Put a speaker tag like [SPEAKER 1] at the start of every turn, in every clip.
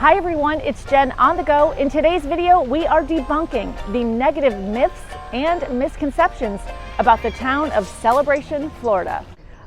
[SPEAKER 1] Hi everyone, it's Jen on the go. In today's video, we are debunking the negative myths and misconceptions about the town of Celebration, Florida.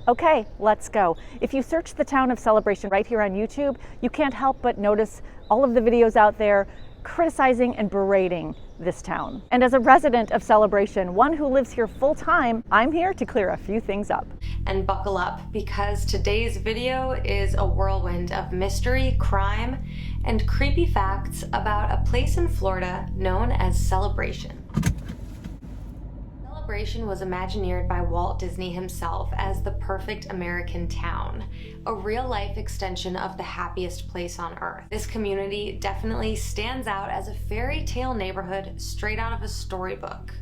[SPEAKER 1] Okay, let's go. If you search the town of Celebration right here on YouTube, you can't help but notice all of the videos out there criticizing and berating this town. And as a resident of Celebration, one who lives here full time, I'm here to clear a few things up.
[SPEAKER 2] And buckle up, because today's video is a whirlwind of mystery, crime, and creepy facts about a place in Florida known as Celebration. Celebration was imagineered by Walt Disney himself as the perfect American town, a real-life extension of the happiest place on earth. This community definitely stands out as a fairy tale neighborhood straight out of a storybook.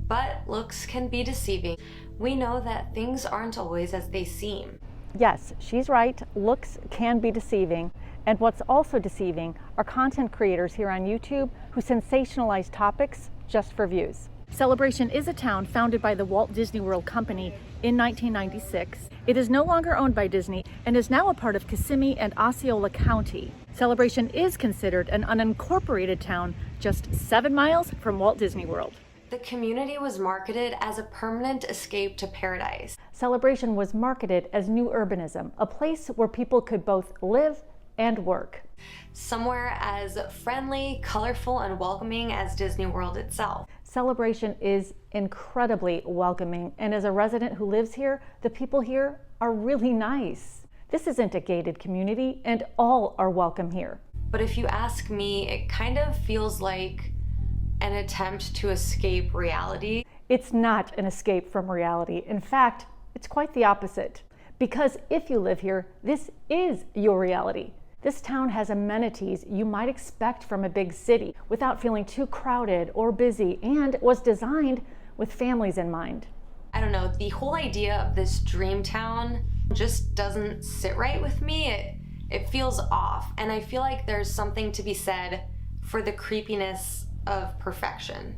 [SPEAKER 2] But looks can be deceiving. We know that things aren't always as they seem.
[SPEAKER 1] Yes, she's right. Looks can be deceiving. And what's also deceiving are content creators here on YouTube who sensationalize topics just for views. Celebration is a town founded by the Walt Disney World Company in 1996. It is no longer owned by Disney and is now a part of Kissimmee and Osceola County. Celebration is considered an unincorporated town just 7 miles from Walt Disney World.
[SPEAKER 2] The community was marketed as a permanent escape to paradise.
[SPEAKER 1] Celebration was marketed as new urbanism, a place where people could both live and work.
[SPEAKER 2] Somewhere as friendly, colorful, and welcoming as Disney World itself.
[SPEAKER 1] Celebration is incredibly welcoming, and as a resident who lives here, the people here are really nice. This isn't a gated community, and all are welcome here.
[SPEAKER 2] But if you ask me, it kind of feels like an attempt to escape reality.
[SPEAKER 1] It's not an escape from reality. In fact, it's quite the opposite. Because if you live here, this is your reality. This town has amenities you might expect from a big city without feeling too crowded or busy, and was designed with families in mind.
[SPEAKER 2] I don't know, the whole idea of this dream town just doesn't sit right with me. It feels off, and I feel like there's something to be said for the creepiness of perfection.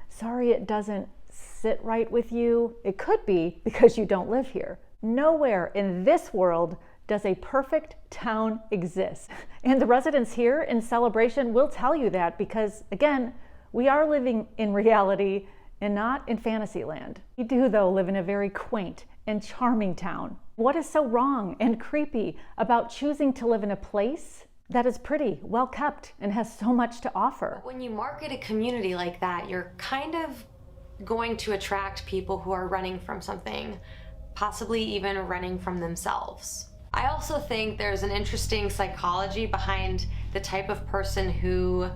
[SPEAKER 1] Sorry it doesn't sit right with you. It could be because you don't live here. Nowhere in this world does a perfect town exist. And the residents here in Celebration will tell you that because, again, we are living in reality and not in fantasy land. We do, though, live in a very quaint and charming town. What is so wrong and creepy about choosing to live in a place that is pretty, well kept, and has so much to offer?
[SPEAKER 2] When you market a community like that, you're kind of going to attract people who are running from something, possibly even running from themselves. I also think there's an interesting psychology behind the type of person who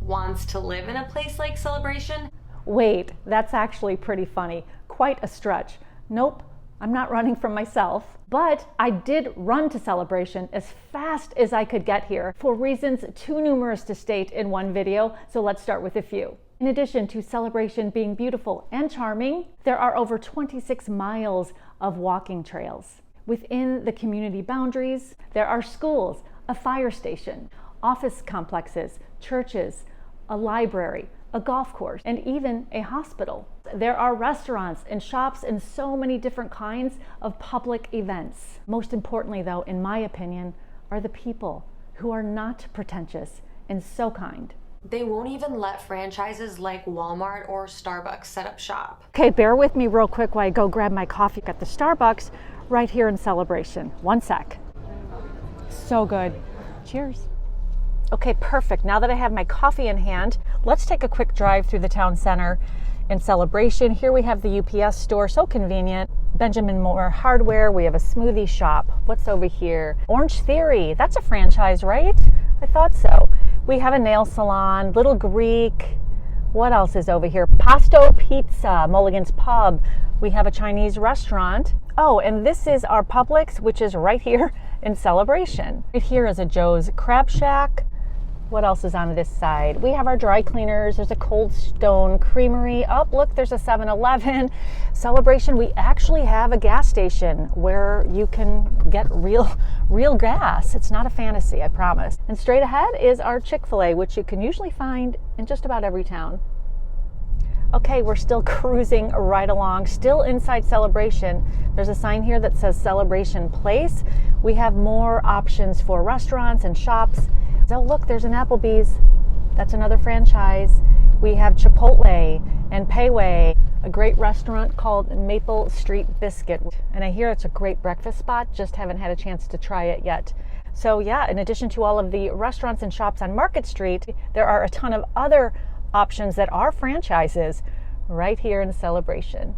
[SPEAKER 2] wants to live in a place like Celebration.
[SPEAKER 1] Wait, that's actually pretty funny. Quite a stretch. Nope, I'm not running from myself, but I did run to Celebration as fast as I could get here for reasons too numerous to state in one video, so let's start with a few. In addition to Celebration being beautiful and charming, there are over 26 miles of walking trails. Within the community boundaries, there are schools, a fire station, office complexes, churches, a library, a golf course, and even a hospital. There are restaurants and shops and so many different kinds of public events. Most importantly, though, in my opinion, are the people who are not pretentious and so kind.
[SPEAKER 2] They won't even let franchises like Walmart or Starbucks set up shop.
[SPEAKER 1] Okay, bear with me real quick while I go grab my coffee at the Starbucks right here in Celebration. One sec. So good. Cheers. Okay, perfect. Now that I have my coffee in hand, let's take a quick drive through the town center in Celebration. Here we have the UPS store, so convenient. Benjamin Moore Hardware. We have a smoothie shop. What's over here? Orange Theory. That's a franchise, right? I thought so. We have a nail salon, Little Greek. What else is over here? Pasto Pizza, Mulligan's Pub. We have a Chinese restaurant. Oh, and this is our Publix, which is right here in Celebration. Right here is a Joe's Crab Shack. What else is on this side? We have our dry cleaners. There's a Cold Stone Creamery. Oh, look, there's a 7-Eleven. Celebration, we actually have a gas station where you can get real gas. It's not a fantasy, I promise. And straight ahead is our Chick-fil-A, which you can usually find in just about every town. Okay, we're still cruising right along, still inside Celebration. There's a sign here that says Celebration Place. We have more options for restaurants and shops. So look, there's an Applebee's. That's another franchise. We have Chipotle and Payway, a great restaurant called Maple Street Biscuit. And I hear it's a great breakfast spot, just haven't had a chance to try it yet. So yeah, in addition to all of the restaurants and shops on Market Street, there are a ton of other options that are franchises right here in Celebration.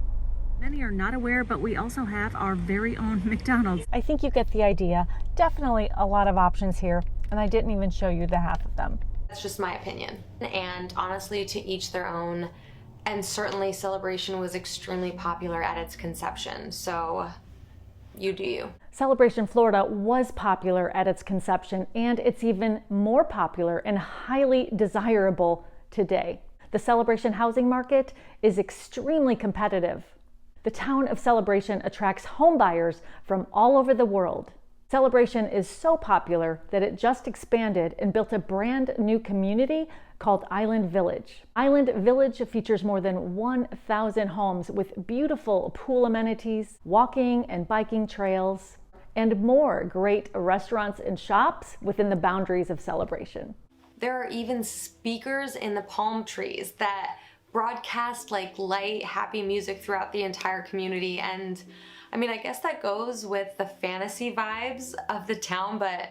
[SPEAKER 1] Many are not aware, but we also have our very own McDonald's. I think you get the idea. Definitely a lot of options here, and I didn't even show you the half of them.
[SPEAKER 2] That's just my opinion. And honestly, to each their own. And certainly Celebration was extremely popular at its conception. So you do you.
[SPEAKER 1] Celebration, Florida was popular at its conception, and it's even more popular and highly desirable today. The Celebration housing market is extremely competitive. The town of Celebration attracts home buyers from all over the world. Celebration is so popular that it just expanded and built a brand new community called Island Village. Island Village features more than 1,000 homes with beautiful pool amenities, walking and biking trails, and more great restaurants and shops within the boundaries of Celebration.
[SPEAKER 2] There are even speakers in the palm trees that broadcast like light, happy music throughout the entire community. And I mean, I guess that goes with the fantasy vibes of the town, but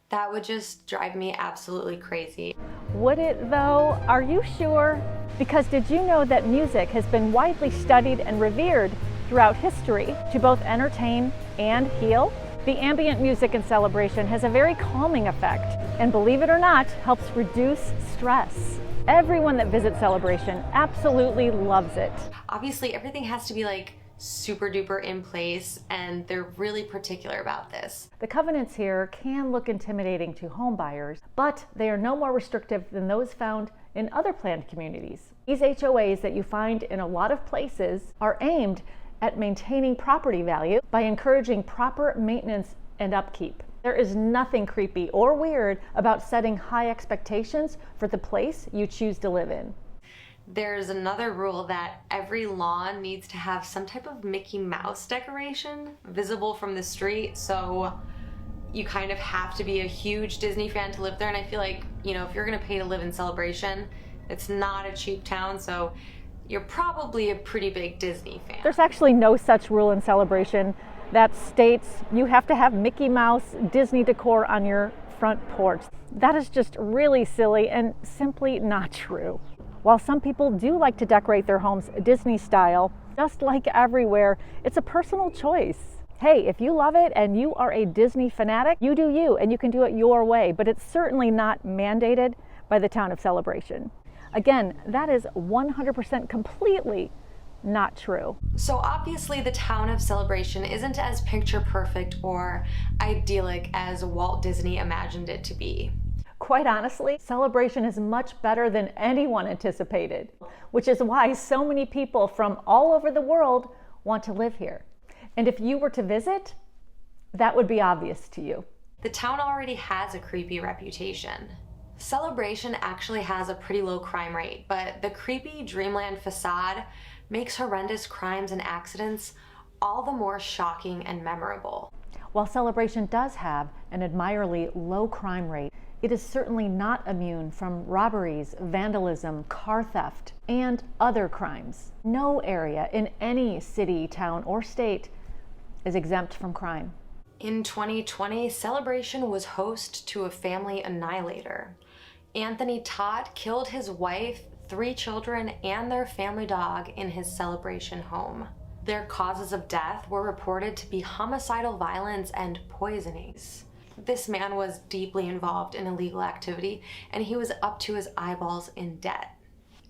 [SPEAKER 2] that would just drive me absolutely crazy.
[SPEAKER 1] Would it though? Are you sure? Because did you know that music has been widely studied and revered throughout history to both entertain and heal? The ambient music in Celebration has a very calming effect, and believe it or not, helps reduce stress. Everyone that visits Celebration absolutely loves it.
[SPEAKER 2] Obviously, everything has to be like super duper in place, and they're really particular about this.
[SPEAKER 1] The covenants here can look intimidating to home buyers, but they are no more restrictive than those found in other planned communities. These HOAs that you find in a lot of places are aimed at maintaining property value by encouraging proper maintenance and upkeep. There is nothing creepy or weird about setting high expectations for the place you choose to live in.
[SPEAKER 2] There's another rule that every lawn needs to have some type of Mickey Mouse decoration visible from the street, so you kind of have to be a huge Disney fan to live there. And I feel like, you know, if you're gonna pay to live in Celebration, it's not a cheap town, so you're probably a pretty big Disney fan.
[SPEAKER 1] There's actually no such rule in Celebration that states you have to have Mickey Mouse Disney decor on your front porch. That is just really silly and simply not true. While some people do like to decorate their homes Disney style, just like everywhere, it's a personal choice. Hey, if you love it and you are a Disney fanatic, you do you, and you can do it your way, but it's certainly not mandated by the town of Celebration. Again, that is 100% completely not true.
[SPEAKER 2] So obviously the town of Celebration isn't as picture perfect or idyllic as Walt Disney imagined it to be.
[SPEAKER 1] Quite honestly, Celebration is much better than anyone anticipated, which is why so many people from all over the world want to live here. And if you were to visit, that would be obvious to you.
[SPEAKER 2] The town already has a creepy reputation. Celebration actually has a pretty low crime rate, but the creepy Dreamland facade makes horrendous crimes and accidents all the more shocking and memorable.
[SPEAKER 1] While Celebration does have an admirably low crime rate, it is certainly not immune from robberies, vandalism, car theft, and other crimes. No area in any city, town, or state is exempt from crime.
[SPEAKER 2] In 2020, Celebration was host to a family annihilator. Anthony Todd killed his wife, 3 children, and their family dog in his Celebration home. Their causes of death were reported to be homicidal violence and poisonings. This man was deeply involved in illegal activity, and he was up to his eyeballs in debt.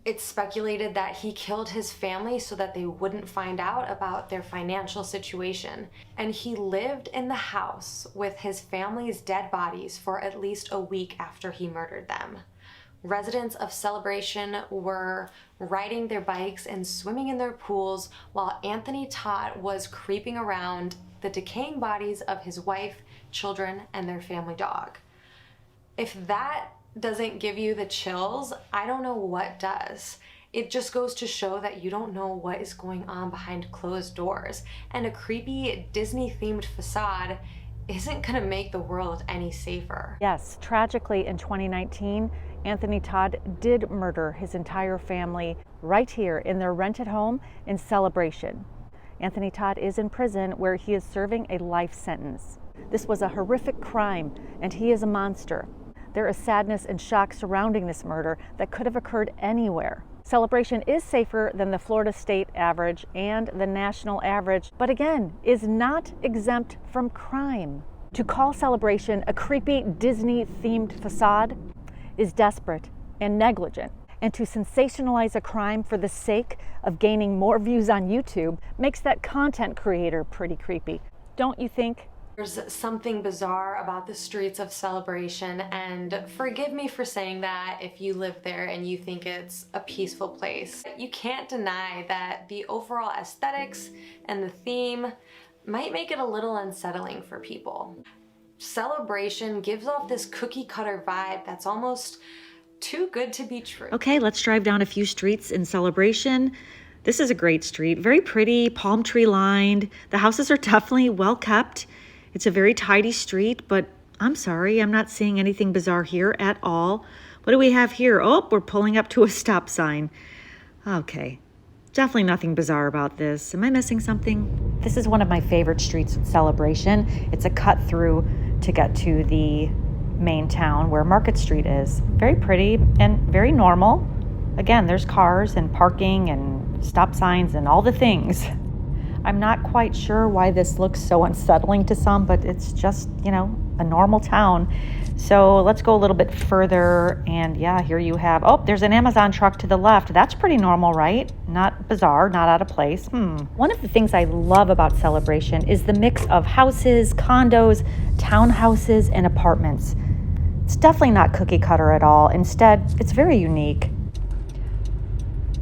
[SPEAKER 2] It's speculated that he killed his family so that they wouldn't find out about their financial situation, and he lived in the house with his family's dead bodies for at least a week after he murdered them. Residents of Celebration were riding their bikes and swimming in their pools while Anthony Todd was creeping around the decaying bodies of his wife, children, and their family dog. If that doesn't give you the chills, I don't know what does. It just goes to show that you don't know what is going on behind closed doors, and a creepy Disney-themed facade isn't going to make the world any safer.
[SPEAKER 1] Yes, tragically in 2019, Anthony Todd did murder his entire family right here in their rented home in Celebration. Anthony Todd is in prison where he is serving a life sentence. This was a horrific crime, and he is a monster. There is sadness and shock surrounding this murder that could have occurred anywhere. Celebration is safer than the Florida state average and the national average, but again, is not exempt from crime. To call Celebration a creepy Disney-themed facade is desperate and negligent. And to sensationalize a crime for the sake of gaining more views on YouTube makes that content creator pretty creepy. Don't you think?
[SPEAKER 2] There's something bizarre about the streets of Celebration, and forgive me for saying that if you live there and you think it's a peaceful place. You can't deny that the overall aesthetics and the theme might make it a little unsettling for people. Celebration gives off this cookie cutter vibe that's almost too good to be true.
[SPEAKER 1] Okay, let's drive down a few streets in Celebration. This is a great street, very pretty, palm tree lined. The houses are definitely well kept. It's a very tidy street, but I'm sorry, I'm not seeing anything bizarre here at all. What do we have here? Oh, we're pulling up to a stop sign. Okay, definitely nothing bizarre about this. Am I missing something? This is one of my favorite streets in Celebration. It's a cut through to get to the main town where Market Street is. Very pretty and very normal. Again, there's cars and parking and stop signs and all the things. I'm not quite sure why this looks so unsettling to some, but it's just, you know, a normal town. So let's go a little bit further, and yeah, here you have, oh, there's an Amazon truck to the left. That's pretty normal, right? Not bizarre, not out of place. One of the things I love about Celebration is the mix of houses, condos, townhouses, and apartments. It's definitely not cookie cutter at all. Instead, it's very unique.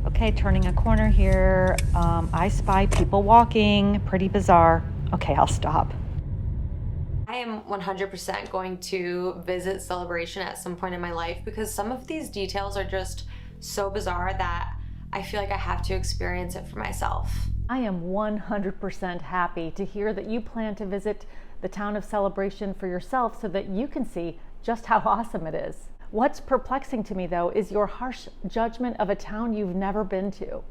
[SPEAKER 1] Okay, turning a corner here, I spy people walking, pretty bizarre. Okay, I'll stop.
[SPEAKER 2] I am 100% going to visit Celebration at some point in my life because some of these details are just so bizarre that I feel like I have to experience it for myself.
[SPEAKER 1] I am 100% happy to hear that you plan to visit the town of Celebration for yourself so that you can see just how awesome it is. What's perplexing to me, though, is your harsh judgment of a town you've never been to.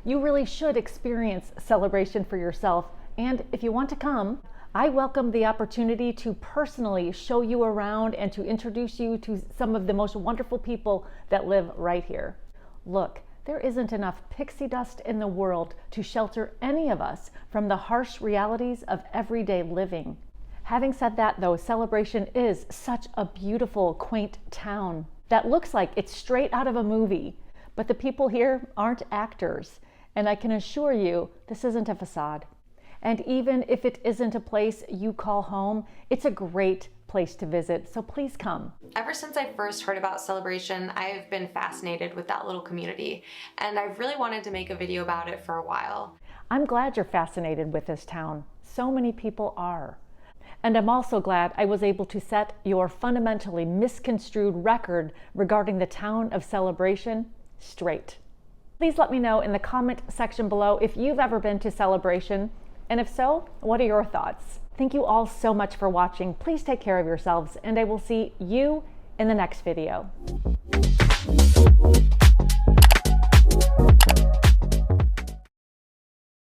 [SPEAKER 1] You really should experience Celebration for yourself, and if you want to come, I welcome the opportunity to personally show you around and to introduce you to some of the most wonderful people that live right here. Look, there isn't enough pixie dust in the world to shelter any of us from the harsh realities of everyday living. Having said that, though, Celebration is such a beautiful, quaint town that looks like it's straight out of a movie, but the people here aren't actors, and I can assure you this isn't a facade. And even if it isn't a place you call home, it's a great place to visit, so please come.
[SPEAKER 2] Ever since I first heard about Celebration, I've been fascinated with that little community, and I've really wanted to make a video about it for a while.
[SPEAKER 1] I'm glad you're fascinated with this town. So many people are. And I'm also glad I was able to set your fundamentally misconstrued record regarding the town of Celebration straight. Please let me know in the comment section below if you've ever been to Celebration, and if so, what are your thoughts? Thank you all so much for watching. Please take care of yourselves, and I will see you in the next video.